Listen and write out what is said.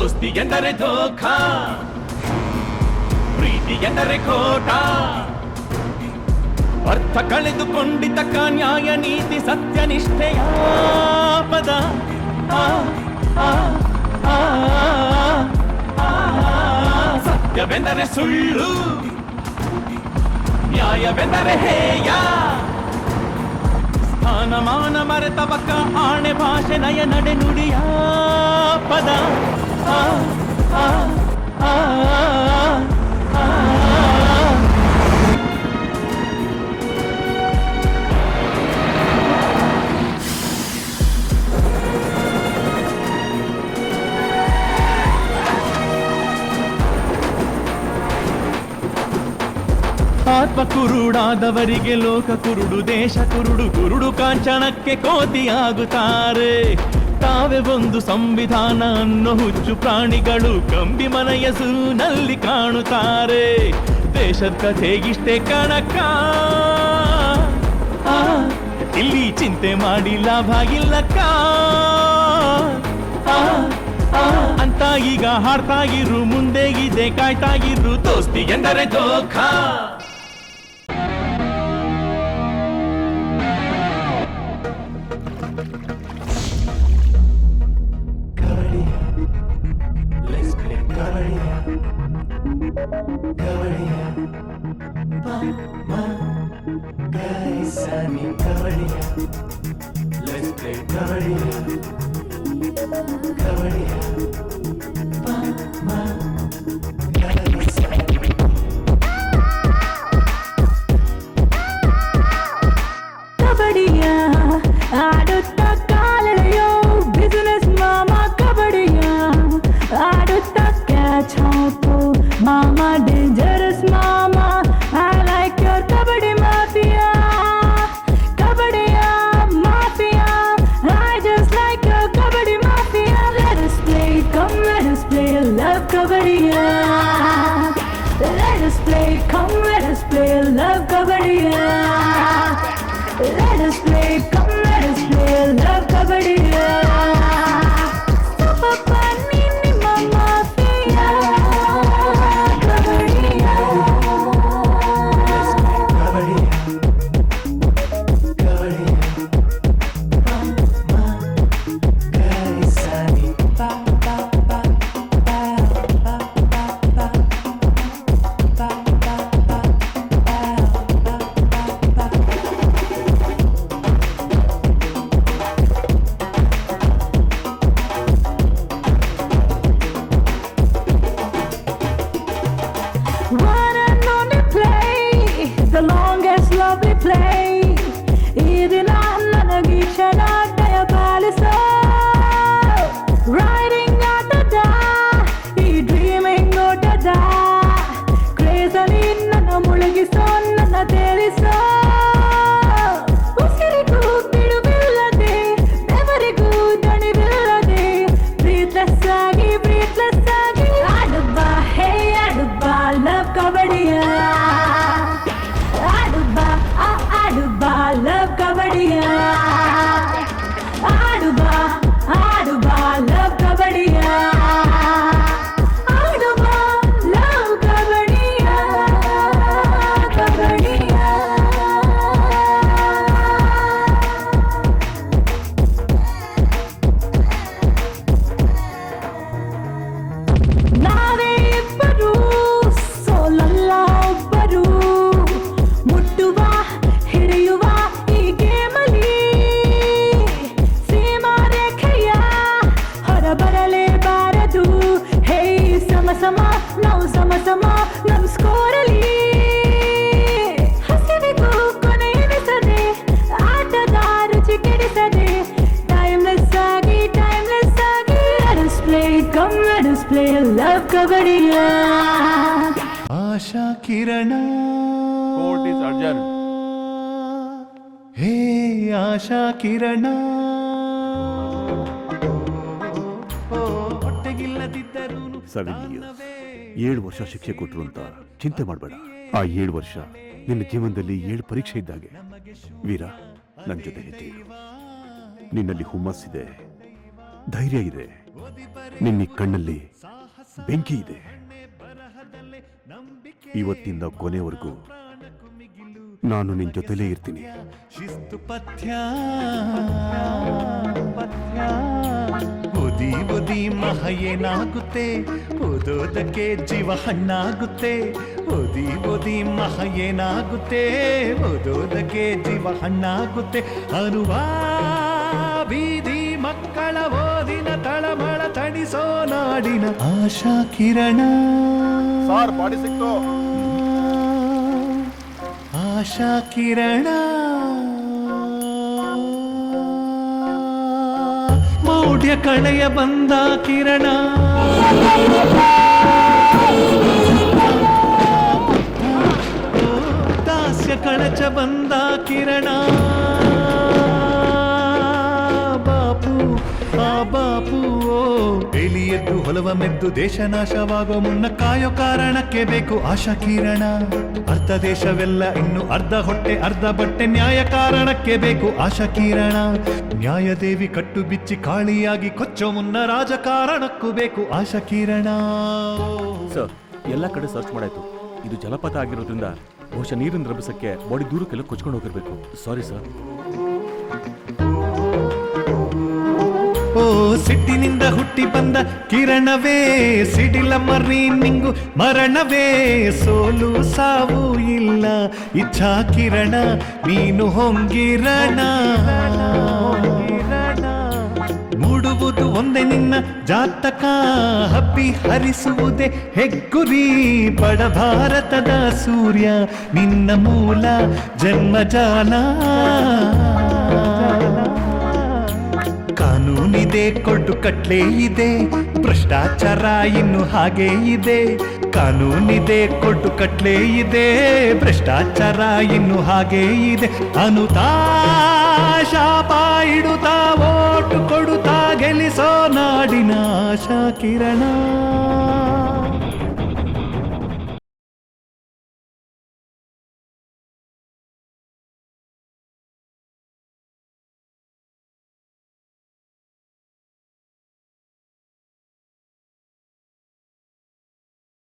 ದೋಸ್ತಿ ಎಂದರೆ ಧೋಖಾ, ಪ್ರೀತಿ ಎಂದರೆ ಖೋಟ, ಅರ್ಥ ಕಳೆದುಕೊಂಡಿತಕ್ಕ ನ್ಯಾಯ ನೀತಿ ಸತ್ಯನಿಷ್ಠೆಯ ಪದ. ಸತ್ಯವೆಂದರೆ ಸುಳ್ಳು, ನ್ಯಾಯವೆಂದರೆ ಹೇಯ, ಸ್ಥಾನಮಾನ ಮರೆತವಕ್ಕ ಆಣೆ ಭಾಷೆ ನಯ ನಡೆ ನುಡಿಯ ಪದ. ಆತ್ಮ ಕುರುಡಾದವರಿಗೆ ಲೋಕ ಕುರುಡು, ದೇಶ ಕುರುಡು, ಕುರುಡು ಕಾಂಚನಕ್ಕೆ ಕೋತಿಯಾಗುತ್ತಾರೆ. ತಾವೇ ಒಂದು ಸಂವಿಧಾನ ಅನ್ನೋ ಹುಚ್ಚು ಪ್ರಾಣಿಗಳು ಕಂಬಿ ಮನೆಯಸೂನಲ್ಲಿ ಕಾಣುತ್ತಾರೆ. ದೇಶದ ಕಥೆಗಿಷ್ಟೇ ಕಣಕ್ಕ, ಇಲ್ಲಿ ಚಿಂತೆ ಮಾಡಿ ಲಾಭ ಇಲ್ಲಕ್ಕ ಅಂತ ಈಗ ಹಾಡ್ತಾಗಿರು, ಮುಂದೆ ಇದೆ ಕಾಯ್ತಾಗಿರು. ದೋಸ್ತಿ ಎಂದರೆ ಧೋಖಾ. ಆಡುತ್ತ ಕಾಲೆಳೆಯೋ ಬಿಸಿನೆಸ್ ಮಾಮ ಕಬಡ್ಡಿಯ, ಆಡುತ್ತ ಕ್ಯಾಚ್ ಹಾಕೋ ಮಾಮ ಡೇಂಜರಸ್ ಮಾಮ. I like your kabaddi mafia, kabaddiya mafia. I just like your kabaddi mafia. Let us play, come let us play, love kabaddiya. Let us play, come let us play, love kabaddiya. Let us play, come let us play, love kabaddiya. Papa nini mama fiya, kabaddiya. Let's play kabaddiya, kabaddiya. Mama, gaisani, pa pa pa pa pa pa pa pa pa. One and only play, the longest lovely play. ಇದನ್ನ ನನಗೆ ಕ್ಷಣ ದಯ ಪಾಲಿಸೋ. Riding ಆಟದ ಈ dreaming ಓಟದ ಕ್ರೇಜಲ್ಲಿ ನನ್ನ ಮುಳುಗಿಸೋ, ನನ್ನ ತೇಲಿಸೋ. ಉಸಿರಿಗೂ ಬಿಡುವಿಲ್ಲದೆ, ಬೆವರಿಗೂ ದಣಿವಿಲ್ಲದೆ, breathless ಆಗಿ ಆಡುಬ್ಬಾ ಹೇ ಆಡುಬ್ಬಾ ಲವ್ ಕಬಡ್ಡಿಯ. ಆಡುಬ್ಬಾ ಲವ್ ಕಬಡ್ಡಿಯ. ಆಡುಬ್ಬಾ ಲವ್ ಕಬಡ್ಡಿಯ. ಆಡುಬ್ಬಾ ಲವ್ ಕಬಡ್ಡಿಯ, ಕಬಡ್ಡಿಯ. ನಾವೇ ಇಬ್ಬರು ಸೋಲಲ್ಲ ಒಬ್ಬರು, ಮುಟ್ಟುವ ಹಿಡಿಯುವ ಈ ಗೇಮಲ್ಲಿ ಸೀಮಾ ರೇಖೆಯ ಹೊರಬರಲೇಬಾರದು. ಹೇ ಸಮಸಮ ನಾವು ಸಮಸಮ ನಮ್ ಸ್ಕೋರಲ್ಲಿ. ಹಸಿವಿಗೂ ಕೊನೆಯಿಸದೆ, ಆಟದ ರುಚಿ ಕೆಡಿಸದೆ, ಟೈಮ್ಲೆಸ್ ಆಗಿ let us play, come let us play, love kabaddiya. Asha Kirana, court is adjourn. Hey Asha Kirana, ಹೊಟ್ಟೆಗಿಲ್ಲದಿದ್ದರೂ 7 years, 7 ವರ್ಷ ಶಿಕ್ಷೆ ಕೊಟ್ಟರು ಅಂತ ಚಿಂತೆ ಮಾಡಬೇಡ. ಆ 7 ವರ್ಷ ನಿನ್ನ ಜೀವನದಲ್ಲಿ 7 ಪರೀಕ್ಷೆ ಇದ್ದಾಗೆ. ವೀರ, ನನ್ನ ಜೊತೆ ಹೆಜ್ಜೆ ಇಡು. ನಿನ್ನಲ್ಲಿ ಹುಮ್ಮಸ್ಸಿದೆ, ಧೈರ್ಯ ಇದೆ. ನಿನ್ನ ಕಣ್ಣಲ್ಲಿ ಬೆಂಕಿ ಇದೆ. ಇವತ್ತಿಂದ ಕೊನೆವರೆಗೂ ನಾನು ನಿನ್ ಜೊತೆಲೇ ಇರ್ತೀನಿ. ಶಿಸ್ತು ಪಥ್ಯ ಓದಿ ಓದಿ ಮಹ ಏನಾಗುತ್ತೆ, ಓದೋದಕ್ಕೆ ಜೀವ ಹಣ್ಣಾಗುತ್ತೆ. ಓದಿ ಓದಿ ಮಹ ಏನಾಗುತ್ತೆ, ಓದೋದಕ್ಕೆ ಜೀವ ಹಣ್ಣಾಗುತ್ತೆ. ಅನುವಾ ಬೀದಿ ಮಕ್ಕಳ ಓದಿನ ತಳಮಳ ತಣಿಸೋ ನಾಡಿನ ಆಶಾ ಕಿರಣ. ಸರ್ ಬಾಡಿ ಸಿಕ್ತು. ಆಶಾ ಕಿರಣ ಮೌಢ್ಯ ಕಳೆಯ ಬಂದ ಕಿರಣ. ದಾಸ್ಯ ಕಳಚ ಬಂದ ಕಿರಣ. ಬಾಪು ಆ ಬಾಪು ಎಲಿಯದ್ದು ಹೊಲವ ಮೆದ್ದು ದೇಶ ನಾಶವಾಗೋ ಮುನ್ನ ಕಾಯೋ ಕಾರಣಕ್ಕೆ ಬೇಕು ಆಶಾ ಕಿರಣ. ಅರ್ಧ ದೇಶವೆಲ್ಲ ಇನ್ನು ಅರ್ಧ ಹೊಟ್ಟೆ ಅರ್ಧ ಬಟ್ಟೆ, ನ್ಯಾಯ ಕಾರಣಕ್ಕೆ ಬೇಕು ಆಶಾ ಕಿರಣ. ನ್ಯಾಯದೇವಿ ಕಟ್ಟು ಬಿಚ್ಚಿ ಕಾಳಿಯಾಗಿ ಕೊಚ್ಚೋ ಮುನ್ನ ರಾಜಕಾರಣಕ್ಕೂ ಬೇಕು ಆಶಾ ಕಿರಣ. ಸರ್ ಎಲ್ಲ ಕಡೆ ಸರ್ಚ್ ಮಾಡಾಯ್ತು. ಇದು ಜಲಪಾತ ಆಗಿರೋದ್ರಿಂದ ಬಹುಶಃ ನೀರಿನ ರಭಸಕ್ಕೆ ಬಾಡಿ ದೂರಕ್ಕೆಲ್ಲ ಕೊಚ್ಕೊಂಡು ಹೋಗಿರ್ಬೇಕು. Sorry sir. ಓ ಸಿಟ್ಟಿನಿಂದ ಹುಟ್ಟಿ ಬಂದ ಕಿರಣವೇ, ಸಿಡಿಲ ಮರೀನಿಂಗು ಮರಣವೇ. ಸೋಲು ಸಾವು ಇಲ್ಲ ಇಚ್ಛಾ ಕಿರಣ, ನೀನು ಹೊಂಗಿರಣ. ಮೂಡುವುದು ಒಂದೇ ನಿನ್ನ ಜಾತಕ, ಹಬ್ಬಿ ಹರಿಸುವುದೇ ಹೆಗ್ಗುರಿ. ಬಡ ಭಾರತದ ಸೂರ್ಯ ನಿನ್ನ ಮೂಲ ಜನ್ಮಜಾಲ. ಕಾನೂನಿದೆ ಕೊಟ್ಟು ಕಟ್ಲೆ ಇದೆ, ಭ್ರಷ್ಟಾಚಾರ ಇನ್ನು ಹಾಗೆ ಇದೆ. ಕಾನೂನಿದೆ ಕೊಟ್ಟು ಕಟ್ಲೆ ಇದೆ, ಭ್ರಷ್ಟಾಚಾರ ಇನ್ನು ಹಾಗೆ ಇದೆ. ಅನುತಾ ಶಾಪ ಇಡುತ್ತಾ ಓಟು ಕೊಡುತ್ತಾ ಗೆಲ್ಲಿಸೋ ನಾಡಿನ ಆಶಾ ಕಿರಣ.